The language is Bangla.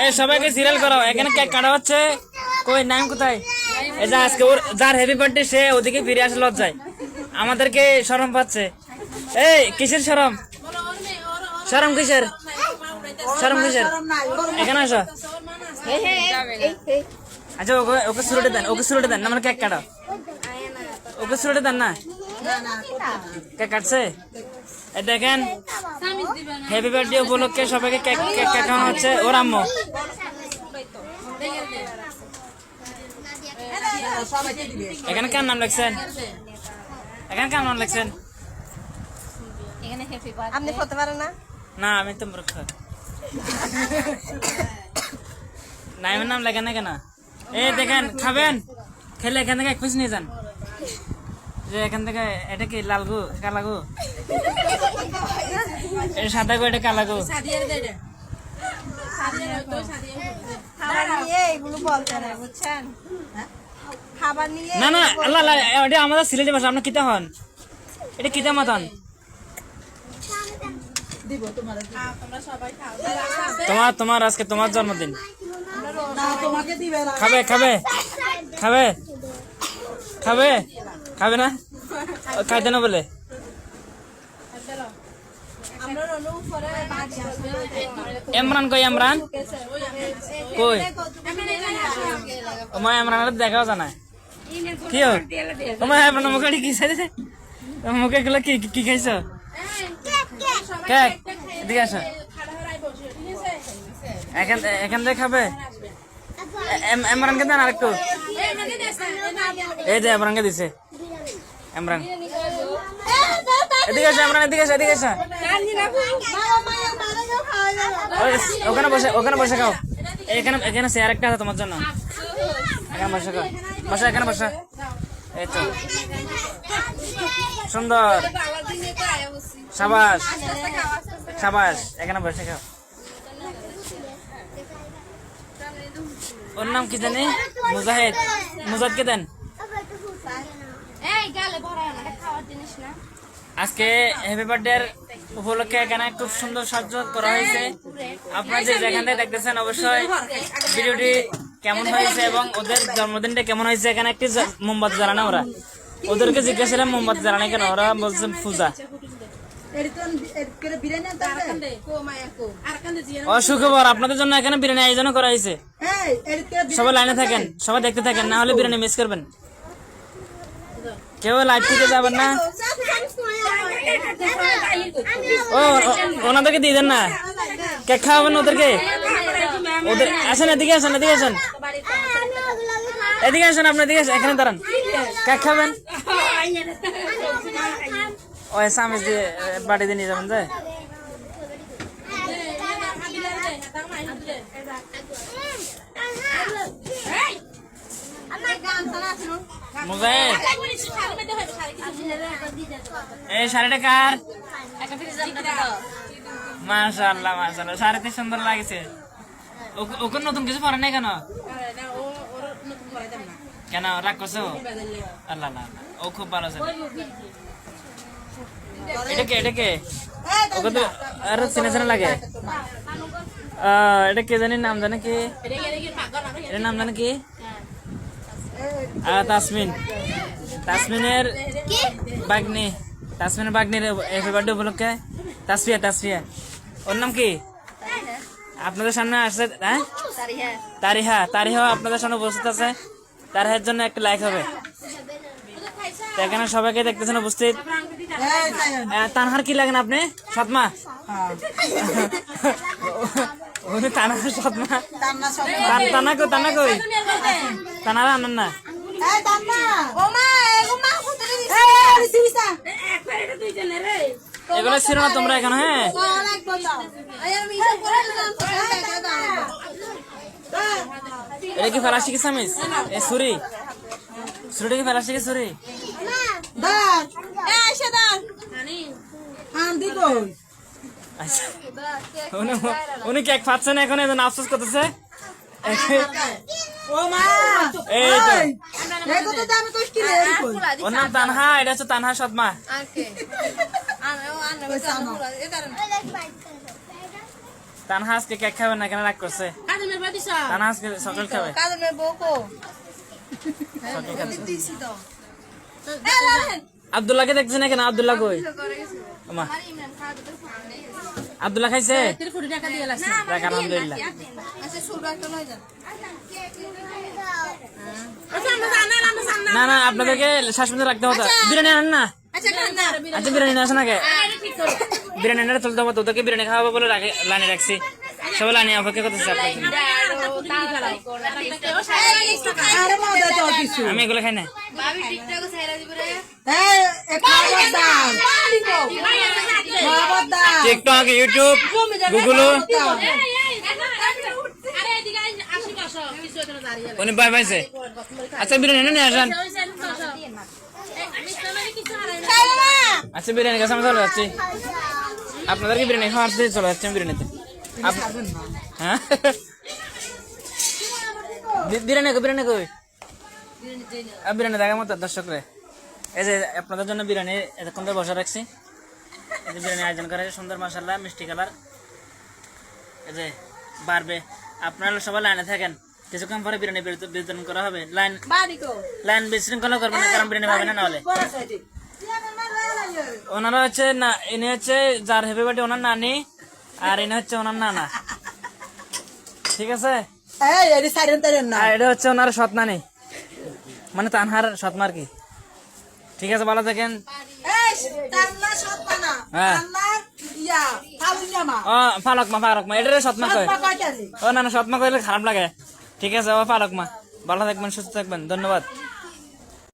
এই সবাইকে সিরিয়াল করো, এখানে কেক কাটা হচ্ছে। কই নাম কোথায়? এই যে আজকে ওর যার হ্যাপি বার্থডে সে ওদিকে ফিরে আসে লজ্জায়, আমাদেরকে শরম পাচ্ছে। এই কিসের শরম? শরম কিসের? শরম কিসের? এখানে আসো। আচ্ছা ওকে ওকে শুরুতে দেন, ওকে শুরুতে দেন না, মানে কেক কাটো। ওকে শুরুতে দেন না, কেক কাটছে। এই দেখেন হ্যাপি বার্থডে উপলক্ষে সবাইকে কেক কেক কাটানো হচ্ছে। ওর আম্মু এখানে কার নাম লিখছেন? এখানে কার নাম লিখছেন? আপনি করতে পারেন না? না আমি তো মূর্খ। নাইমের নাম লেখেন না কেন? এই দেখেন খাবেন, খেলে এখান থেকে এক পিস নিয়ে যান। যে এখান থেকে এটা কি লাল গো কালা গো? এটা সাদা গো, এটা কালা গো। খাবার নিয়ে এগুলো বলতে না, বুঝছেন? খাবার নিয়ে না না আল্লাহ আল্লাহ, এটা আমাদের সিলেটি ভাষা। আপনার কিতা হন? এটা কিতা মতন? তোমার তোমার আজকে তোমার জন্মদিন। খাবে খাবে খাবে খাবে খাবে না? খাইতে না বলে ইমরান কই? ইমরান কই? তোমার ইমরানের দেখাও জানা কি হোক? তোমার ইমরান মুখে কি খাইছে? মুখে গুলো কি কি খাইছো? কেক। এদিকে আসো, এখান থেকে খাবে। ইমরানকে দেন আরেকটু। এই যে ইমরানকে দিছে। ইমরান এদিকে আসো, ইমরান এদিকে আসো, এদিকে আসো। ওখানে বসে, ওখানে বসে খাও। এখানে এখানে চেয়ার একটা আছে তোমার জন্য, এখানে বসে খাও। বসা, এখানে বসা। এই তো সুন্দর, সাবাস সাবাস। এখানে বসে খাও। ওর নাম কি জানি? মুজাহিদ। মুজাহিদকে দেন। আজকে হ্যাপি বার্থডে উপলক্ষে এখানে খুব সুন্দর সাজসজ্জা করা হয়েছে। আপনারা যে যেখান থেকে দেখতেছেন অবশ্যই ভিডিওটি কেমন হয়েছে এবং ওদের জন্মদিনটা কেমন হয়েছে। এখানে একটি মোমবাতি জ্বালানো, ওরা ওদেরকে জিজ্ঞাসা মোমবাতি জ্বালানো কেন, ওরা বলছে পূজা। অসুখবর আপনাদের জন্য এখানে বিরিয়ানি আয়োজন করা হয়েছে। সবাই লাইনে থাকেন, সবাই দেখতে থাকেন, না হলে বিরিয়ানি মিস করবেন। কেউ লাইভ থেকে যাবেন না। ও ওনাদেরকে দিয়ে দেন না, কেক খাওয়াবেন ওদেরকে। ওদের আসেন, এদিকে আসেন, এদিকে আসেন, এদিকে আসেন। আপনি এদিকে আসেন, এখানে দাঁড়ান। কেক খাবেন ওই সামিজ দিয়ে বাড়ি দিয়ে নিয়ে যাবেন। যে মুজাহিদ এই শাড়িটা কার? মাশাআল্লাহ মাশাআল্লাহ, শাড়িতে সুন্দর লাগছে। ওকে নতুন কিছু পরে নাই কেন? কেন রাগ করছো? আল্লাহ আল্লাহ, ও খুব ভালো আছে। এটাকে এটাকে ওকে তো আরো চেনা চেনা লাগে। এটা কে জানি, নাম জানে কি? এর নাম জানে কি? তাসমিন। তাসমিনের বাগনি, তাসমিনের বাগনির হ্যাপি বার্থডে উপলক্ষে। তাসফিয়া, তাসফিয়া। ওর নাম কি? আপনাদের সামনে আসছে। হ্যাঁ তারিহা, তারিহা আপনাদের সামনে উপস্থিত আছে। তারিহার জন্য একটা লাইক হবে। এখানে সবাইকে দেখতেছেন উপস্থিত। তানহার কি লাগেন আপনি? সৎমা? উনি তানহার সৎমা। তানা কই? তানা কই? তানারা আনেন না। এগুলো ছিল না তোমরা এখানে? হ্যাঁ এটা কি ফেলা শিখেছ? আমি ছুরি, ছুরিটা কি ফেলা শিখে? ছুরি উনি কেক পাচ্ছেন এখন, এজন আফসোস করতেছে। ওর নাম তানহা, এটা হচ্ছে তানহা সৎমা। তানহা আজকে কেক খাবে না, কেন রাগ করছে? তানহা আজকে চকলেট খাবে। কাজের মেয়ে বউ কো? চকলেট খাবে। দিছি তো। আব্দুল্লাহকে দেখছি না কেন? আব্দুল্লাহ কই? আমা আব্দুল্লাহ খাইছে? দেখ, আলহামদুলিল্লাহ। আচ্ছা শুরু একটা লয়ে যান। না না, আপনাদেরকে শ্বাস বন্ধ রাখতে হতো। বিরিয়ানি আনেন না? আচ্ছা খান না। আচ্ছা বিরিয়ানি আসে না কে? বিরিয়ানি আনারে চলতে হবে, তোদেরকে বিরিয়ানি খাওয়াবো বলে লাইনে রাখছি। সবাই লাইনে অপেক্ষা করতেছে আপনার জন্য। আরে মজা তো কিছু। আমি এগুলো খাই না। এই খবরদার। খবরদার। টিকটক, ইউটিউব, গুগল, উনি ভয় পাইছে। আচ্ছা বিরিয়ানি নিয়ে আসেন। আচ্ছা বিরিয়ানি কাছে আমি চলে যাচ্ছি। আপনাদেরকে বিরিয়ানি খাওয়াতে চলে যাচ্ছি আমি বিরিয়ানিতে। হ্যাঁ বিরিয়ানি বিরিয়ানি কই? বিরিয়ানি দেখার মতো দর্শক রে, এই যে আপনাদের জন্য বিরিয়ানি এতক্ষণ ধরে বসে রাখছি। এই যে বিরিয়ানি আয়োজন করা হয়েছে, সুন্দর মশলা, মিষ্টি কালার। এই যে বাড়বে, আপনারা সবাই লাইনে থাকেন, কিছুক্ষণ পরে বিরিয়ানি বিতরণ করা হবে। লাইন বিশৃঙ্খলা করবেন না, কারণ বিরিয়ানি পাবে না নাহলে। ওনারা হচ্ছে না, ইনি হচ্ছে যার হ্যাপি বার্থডে ওনার নানি, আর ইনি হচ্ছে ওনার নানা, ঠিক আছে? আর এটা হচ্ছে ওনার সৎ নানি, মানে তানহার সৎমা আর কি। ঠিক আছে, ভালো থাকেন। হ্যাঁ ও ফালকমা এটারে সৎমা কয়। ও না না, সৎমা কইলে খারাপ লাগে। ঠিক আছে, ও ফালকমা। ভালো থাকবেন, সুস্থ থাকবেন, ধন্যবাদ।